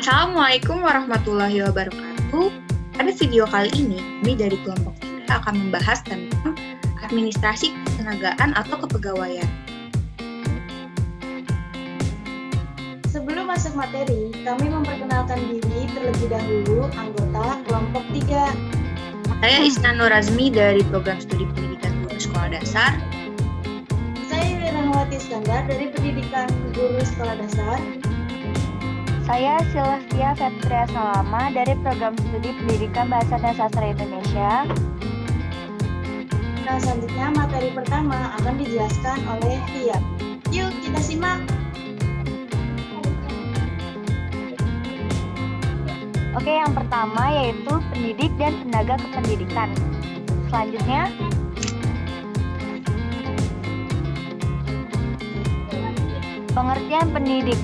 Assalamualaikum warahmatullahi wabarakatuh. Pada video kali ini, kami dari kelompok 3 akan membahas tentang administrasi ketenagaan atau kepegawaian. Sebelum masuk materi, kami memperkenalkan diri terlebih dahulu anggota kelompok 3. Saya Isna Nurazmi dari Program Studi Pendidikan Guru Sekolah Dasar. Saya Wiranawati Iskandar dari Pendidikan Guru Sekolah Dasar. Saya Sylvia Fetria Salama dari Program Studi Pendidikan Bahasa dan Sastra Indonesia. Nah, selanjutnya materi pertama akan dijelaskan oleh Tia. Yuk kita simak. Oke, yang pertama yaitu pendidik dan tenaga kependidikan. Selanjutnya, pengertian pendidik.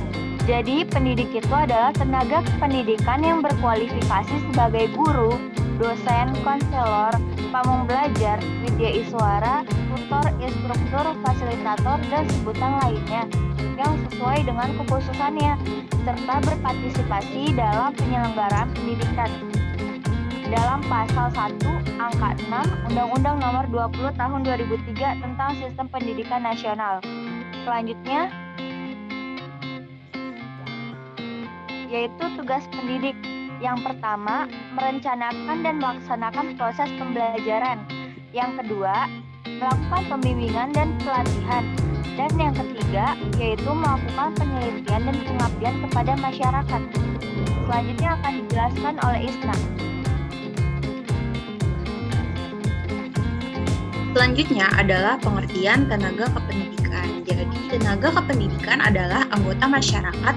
Jadi, pendidik itu adalah tenaga pendidikan yang berkualifikasi sebagai guru, dosen, konselor, pamong belajar, widya iswara, tutor, instruktur, fasilitator, dan sebutan lainnya yang sesuai dengan kekhususannya, serta berpartisipasi dalam penyelenggaraan pendidikan. Dalam pasal 1, angka 6, Undang-Undang Nomor 20 Tahun 2003 tentang Sistem Pendidikan Nasional. Selanjutnya, yaitu tugas pendidik. Yang pertama, merencanakan dan melaksanakan proses pembelajaran. Yang kedua, melakukan pembimbingan dan pelatihan. Dan yang ketiga, yaitu melakukan penelitian dan pengabdian kepada masyarakat. Selanjutnya akan dijelaskan oleh Isna. Selanjutnya adalah pengertian tenaga kependidikan. Jadi, tenaga kependidikan adalah anggota masyarakat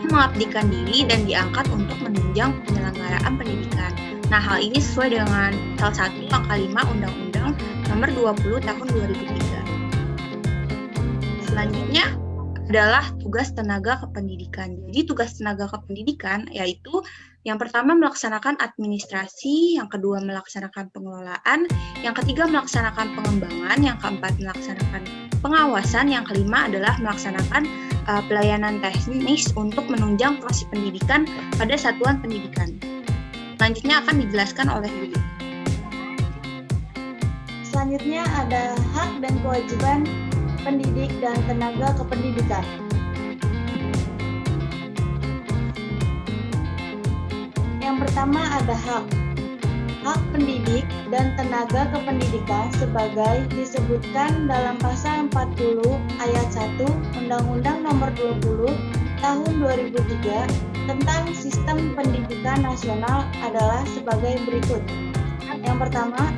yang mengabdikan diri dan diangkat untuk menunjang penyelenggaraan pendidikan. Nah, hal ini sesuai dengan salah 1 angka 5 Undang-Undang Nomor 20 Tahun 2003. Selanjutnya adalah tugas tenaga kependidikan. Jadi, tugas tenaga kependidikan yaitu yang pertama melaksanakan administrasi, yang kedua melaksanakan pengelolaan, yang ketiga melaksanakan pengembangan, yang keempat melaksanakan pengawasan, yang kelima adalah melaksanakan pelayanan teknis untuk menunjang proses pendidikan pada satuan pendidikan. Selanjutnya akan dijelaskan oleh Yuli. Selanjutnya ada hak dan kewajiban pendidik dan tenaga kependidikan. Yang pertama ada hak. Hak pendidik dan tenaga kependidikan sebagai disebutkan dalam pasal 40 ayat 1 Undang-Undang Nomor 20 Tahun 2003 tentang Sistem Pendidikan Nasional adalah sebagai berikut. Yang pertama,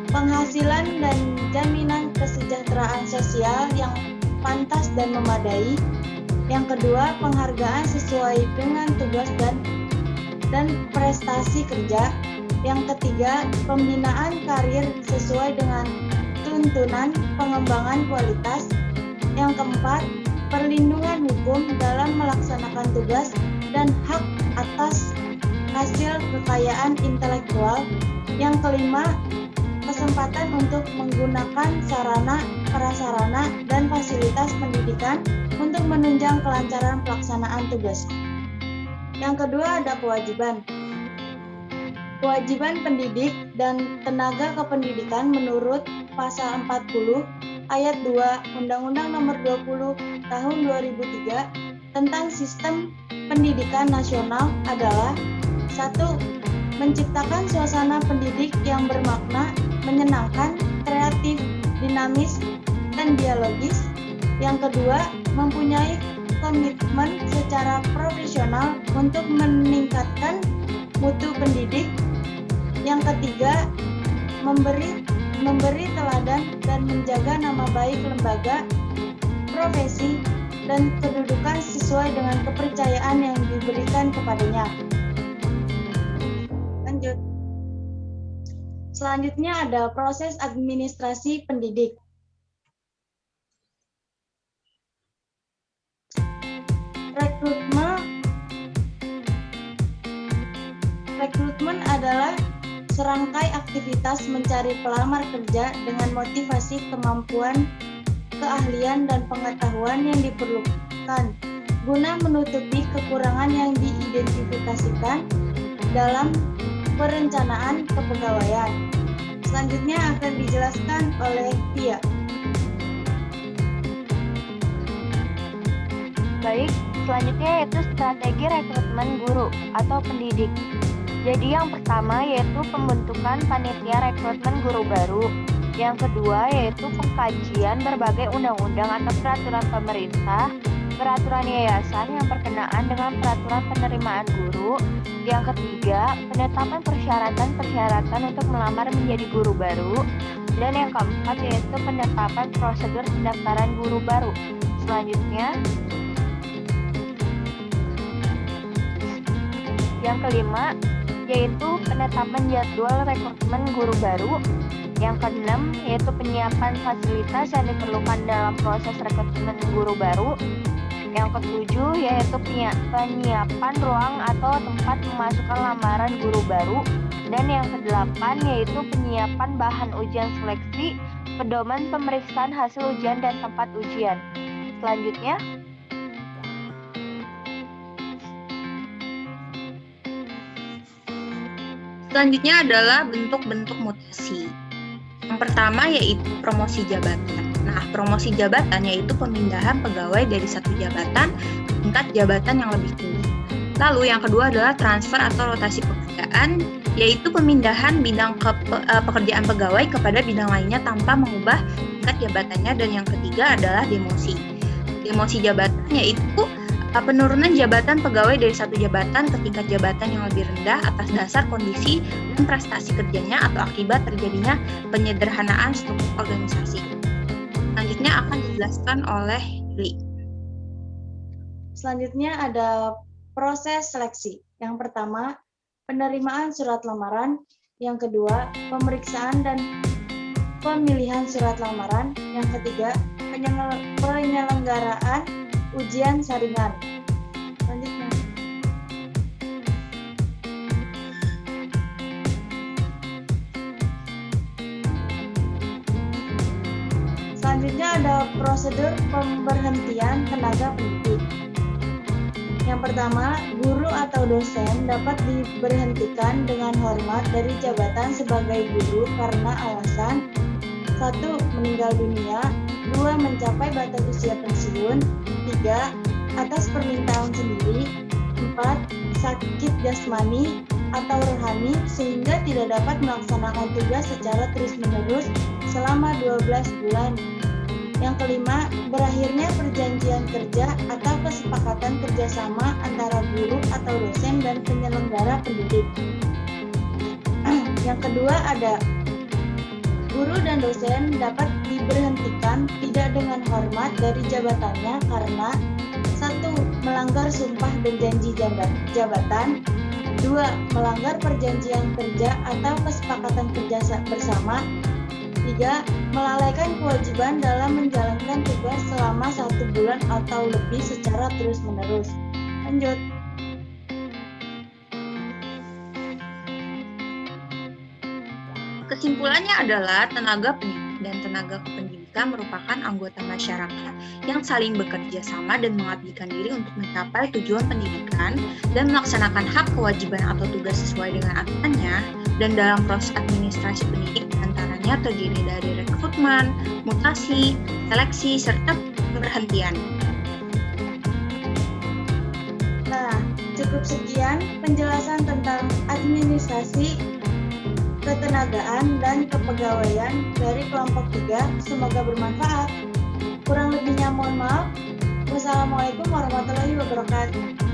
penghasilan dan jaminan kesejahteraan sosial yang pantas dan memadai. Yang kedua, penghargaan sesuai dengan tugas dan prestasi kerja. Yang ketiga, pembinaan karir sesuai dengan tuntunan pengembangan kualitas. Yang keempat, perlindungan hukum dalam melaksanakan tugas dan hak atas hasil kekayaan intelektual. Yang kelima, kesempatan untuk menggunakan sarana, prasarana, dan fasilitas pendidikan untuk menunjang kelancaran pelaksanaan tugas. Yang kedua ada kewajiban. Kewajiban pendidik dan tenaga kependidikan menurut pasal 40 ayat 2 Undang-Undang Nomor 20 Tahun 2003 tentang Sistem Pendidikan Nasional adalah 1. Menciptakan suasana pendidik yang bermakna, menyenangkan, kreatif, dinamis, dan dialogis. Yang kedua, mempunyai komitmen secara profesional untuk meningkatkan mutu pendidik. Yang ketiga, memberi teladan dan menjaga nama baik lembaga, profesi, dan kedudukan sesuai dengan kepercayaan yang diberikan kepadanya. Lanjut. Selanjutnya ada proses administrasi pendidik. Rekrutmen adalah serangkai aktivitas mencari pelamar kerja dengan motivasi kemampuan, keahlian, dan pengetahuan yang diperlukan guna menutupi kekurangan yang diidentifikasikan dalam perencanaan kepegawaian. Selanjutnya akan dijelaskan oleh Tia. Baik, selanjutnya yaitu strategi rekrutmen guru atau pendidik. Jadi yang pertama yaitu pembentukan panitia rekrutmen guru baru. Yang kedua yaitu pengkajian berbagai undang-undang atau peraturan pemerintah, peraturan yayasan yang berkenaan dengan peraturan penerimaan guru. Yang ketiga, penetapan persyaratan-persyaratan untuk melamar menjadi guru baru. Dan yang keempat yaitu penetapan prosedur pendaftaran guru baru. Selanjutnya, yang kelima yaitu penetapan jadwal rekrutmen guru baru. Yang keenam yaitu penyiapan fasilitas yang diperlukan dalam proses rekrutmen guru baru. Yang ketujuh yaitu penyiapan ruang atau tempat memasukkan lamaran guru baru. Dan yang kedelapan yaitu penyiapan bahan ujian seleksi, pedoman pemeriksaan hasil ujian dan tempat ujian. Selanjutnya, Selanjutnya adalah bentuk-bentuk mutasi. Yang pertama yaitu promosi jabatan. Nah, promosi jabatan yaitu pemindahan pegawai dari satu jabatan ke tingkat jabatan yang lebih tinggi. Lalu yang kedua adalah transfer atau rotasi pekerjaan, yaitu pemindahan bidang pekerjaan pegawai kepada bidang lainnya tanpa mengubah tingkat jabatannya. Dan yang ketiga adalah demosi. Demosi jabatan yaitu penurunan jabatan pegawai dari satu jabatan ke tingkat jabatan yang lebih rendah atas dasar kondisi dan prestasi kerjanya atau akibat terjadinya penyederhanaan struktur organisasi. Selanjutnya akan dijelaskan oleh Li. Selanjutnya ada proses seleksi. Yang pertama, penerimaan surat lamaran. Yang kedua, pemeriksaan dan pemilihan surat lamaran. Yang ketiga, penyelenggaraan ujian saringan. Selanjutnya, ada prosedur pemberhentian tenaga pendidik. Yang pertama, guru atau dosen dapat diberhentikan dengan hormat dari jabatan sebagai guru karena alasan 1. Meninggal dunia, 2. Mencapai batas usia pensiun, 3. Atas permintaan sendiri, 4. Sakit jasmani atau rohani sehingga tidak dapat melaksanakan tugas secara terus-menerus selama 12 bulan. Yang kelima, berakhirnya perjanjian kerja atau kesepakatan kerjasama antara guru atau dosen dan penyelenggara pendidik. Yang kedua ada guru dan dosen dapat diberhentikan tidak dengan hormat dari jabatannya karena 1. Melanggar sumpah dan janji jabatan, 2. Melanggar perjanjian kerja atau kesepakatan kerja bersama, 3. Melalaikan kewajiban dalam menjalankan tugas selama 1 bulan atau lebih secara terus-menerus. Lanjut. Kesimpulannya adalah tenaga pendidik dan tenaga kependidikan merupakan anggota masyarakat yang saling bekerja sama dan mengabdikan diri untuk mencapai tujuan pendidikan dan melaksanakan hak kewajiban atau tugas sesuai dengan aturannya. Dan dalam proses administrasi pendidik antaranya terdiri dari rekrutmen, mutasi, seleksi, serta pemberhentian. Nah, cukup sekian penjelasan tentang administrasi ketenagaan dan kepegawaian dari kelompok 3. Semoga bermanfaat. Kurang lebihnya mohon maaf. Wassalamualaikum warahmatullahi wabarakatuh.